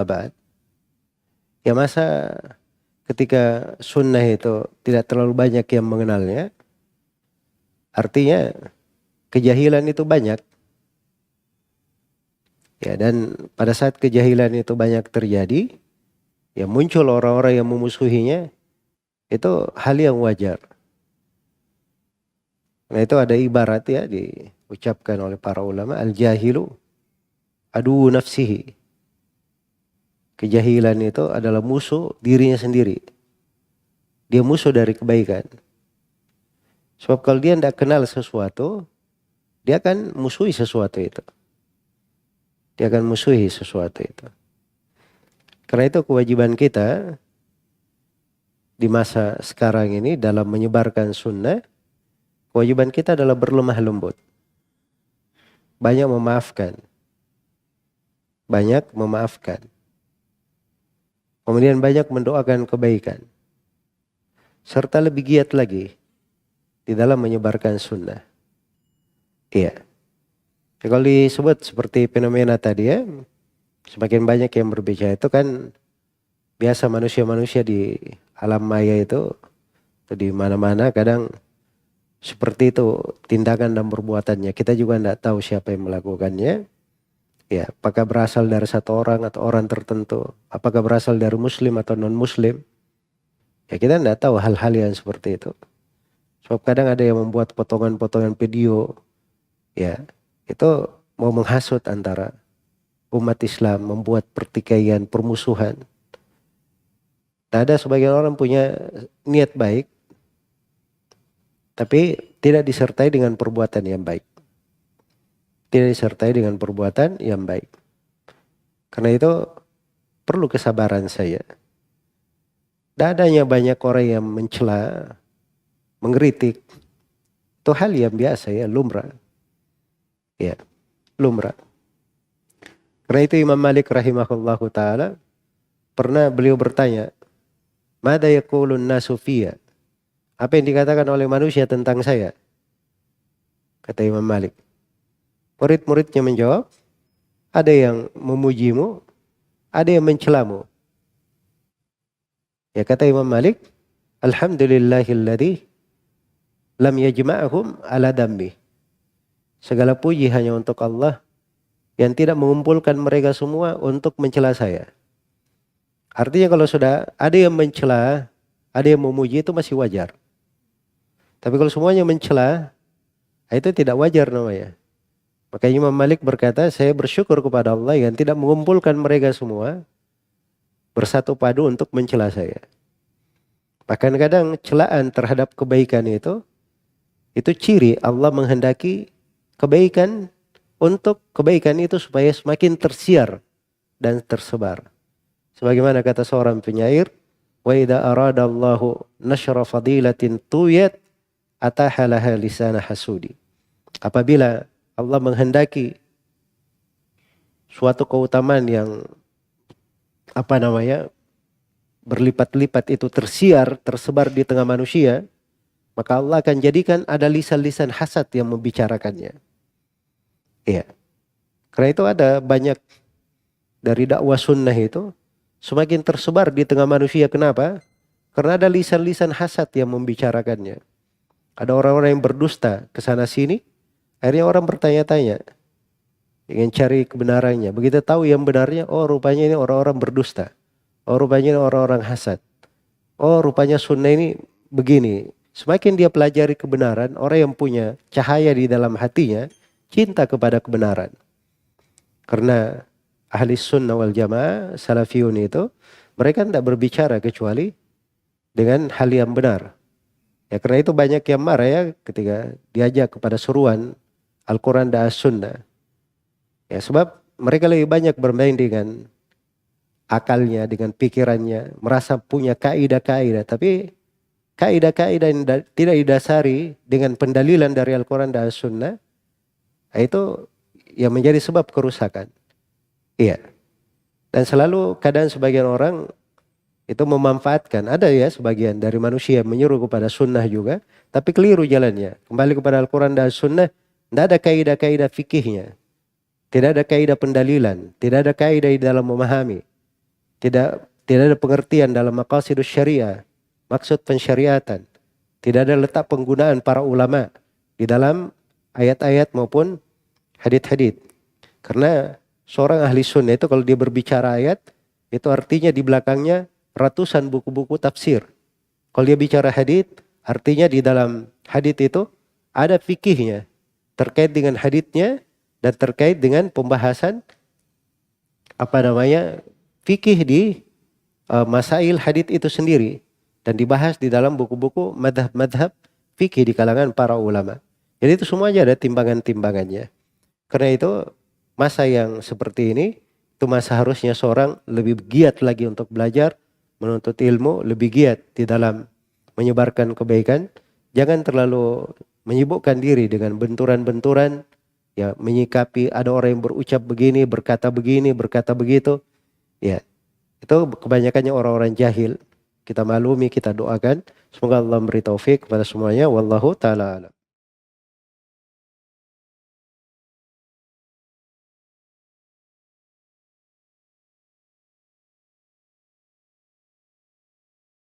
Abad. Ya masa ketika sunnah itu tidak terlalu banyak yang mengenalnya, artinya kejahilan itu banyak. Ya, dan pada saat kejahilan itu banyak terjadi, ya muncul orang-orang yang memusuhinya, itu hal yang wajar. Nah itu ada ibarat ya diucapkan oleh para ulama, al-jahilu adu nafsihi. Kejahilan itu adalah musuh dirinya sendiri. Dia musuh dari kebaikan. Sebab kalau dia tidak kenal sesuatu, dia akan musuhi sesuatu itu. Dia akan musuhi sesuatu itu. Karena itu kewajiban kita di masa sekarang ini dalam menyebarkan sunnah, kewajiban kita adalah berlemah lembut. Banyak memaafkan. Banyak memaafkan. Kemudian banyak mendoakan kebaikan. Serta lebih giat lagi di dalam menyebarkan sunnah. Iya. Ya, kalau disebut seperti fenomena tadi ya, semakin banyak yang berbicara itu kan biasa manusia-manusia di alam maya itu di mana-mana kadang seperti itu tindakan dan perbuatannya. Kita juga tidak tahu siapa yang melakukannya. Ya, apakah berasal dari satu orang atau orang tertentu? Apakah berasal dari muslim atau non-muslim? Ya kita tidak tahu hal-hal yang seperti itu. Sebab kadang ada yang membuat potongan-potongan video. Ya, itu mau menghasut antara umat Islam, membuat pertikaian, permusuhan. Tak ada sebagian orang punya niat baik, tapi tidak disertai dengan perbuatan yang baik. Tidak disertai dengan perbuatan yang baik. Karena itu perlu kesabaran saya. Dan adanya banyak orang yang mencela, mengkritik. Itu hal yang biasa ya, lumrah. Ya, lumrah. Karena itu Imam Malik rahimahullahu ta'ala pernah beliau bertanya, "Mada yaqulun nasu fiyya?" Apa yang dikatakan oleh manusia tentang saya? Kata Imam Malik. Murid-muridnya menjawab, ada yang memujimu, ada yang mencelamu. Ya kata Imam Malik, alhamdulillahilladzi lam yajma'ahum ala dammi. Segala puji hanya untuk Allah yang tidak mengumpulkan mereka semua untuk mencela saya. Artinya kalau sudah ada yang mencela, ada yang memuji itu masih wajar. Tapi kalau semuanya mencela, itu tidak wajar namanya. Makanya Imam Malik berkata, saya bersyukur kepada Allah yang tidak mengumpulkan mereka semua bersatu padu untuk mencela saya. Bahkan kadang celaan terhadap kebaikan itu ciri Allah menghendaki kebaikan untuk kebaikan itu supaya semakin tersiar dan tersebar. Sebagaimana kata seorang penyair, wa idza aradallahu nashra fadilatin tuyat atahalaha lisana hasudi. Apabila Allah menghendaki suatu keutamaan yang berlipat-lipat itu tersiar, tersebar di tengah manusia, maka Allah akan jadikan ada lisan-lisan hasad yang membicarakannya. Iya. Karena itu ada banyak dari dakwah sunnah itu semakin tersebar di tengah manusia. Kenapa? Karena ada lisan-lisan hasad yang membicarakannya. Ada orang-orang yang berdusta ke sana sini. Akhirnya orang bertanya-tanya, ingin cari kebenarannya. Begitu tahu yang benarnya, oh rupanya ini orang-orang berdusta. Oh rupanya ini orang-orang hasad. Oh rupanya sunnah ini begini. Semakin dia pelajari kebenaran, orang yang punya cahaya di dalam hatinya, cinta kepada kebenaran. Karena ahli sunnah wal jamaah, salafiyun itu, mereka tidak berbicara kecuali dengan hal yang benar. Ya karena itu banyak yang marah ya ketika diajak kepada seruan Al-Quran dan As-Sunnah. Ya sebab mereka lebih banyak bermain dengan akalnya, dengan pikirannya, merasa punya kaidah-kaidah. Tapi kaidah-kaidah yang tidak didasari dengan pendalilan dari Al-Quran dan As-Sunnah, itu yang menjadi sebab kerusakan. Iya. Dan selalu kadang sebagian orang itu memanfaatkan. Ada ya sebagian dari manusia menyuruh kepada sunnah juga, tapi keliru jalannya. Kembali kepada Al-Quran dan Sunnah, tidak ada kaidah-kaidah fikihnya. Tidak ada kaidah pendalilan. Tidak ada kaidah di dalam memahami. Tidak tidak ada pengertian dalam maqasidus syariah, maksud pensyariatan. Tidak ada letak penggunaan para ulama di dalam ayat-ayat maupun hadits-hadits. Karena seorang ahli sunnah itu kalau dia berbicara ayat, itu artinya di belakangnya ratusan buku-buku tafsir. Kalau dia bicara hadits, artinya di dalam hadits itu ada fikihnya terkait dengan haditsnya dan terkait dengan pembahasan fikih di masail hadits itu sendiri, dan dibahas di dalam buku-buku madhab-madhab fikih di kalangan para ulama. Jadi itu semuanya ada timbangan-timbangannya. Karena itu masa yang seperti ini itu masa harusnya seorang lebih giat lagi untuk belajar, menuntut ilmu, lebih giat di dalam menyebarkan kebaikan. Jangan terlalu menyibukkan diri dengan benturan-benturan, ya, menyikapi ada orang yang berucap begini, berkata begitu. Ya, itu kebanyakannya orang-orang jahil. Kita maklumi, kita doakan. Semoga Allah memberi taufik kepada semuanya. Wallahu ta'ala alam.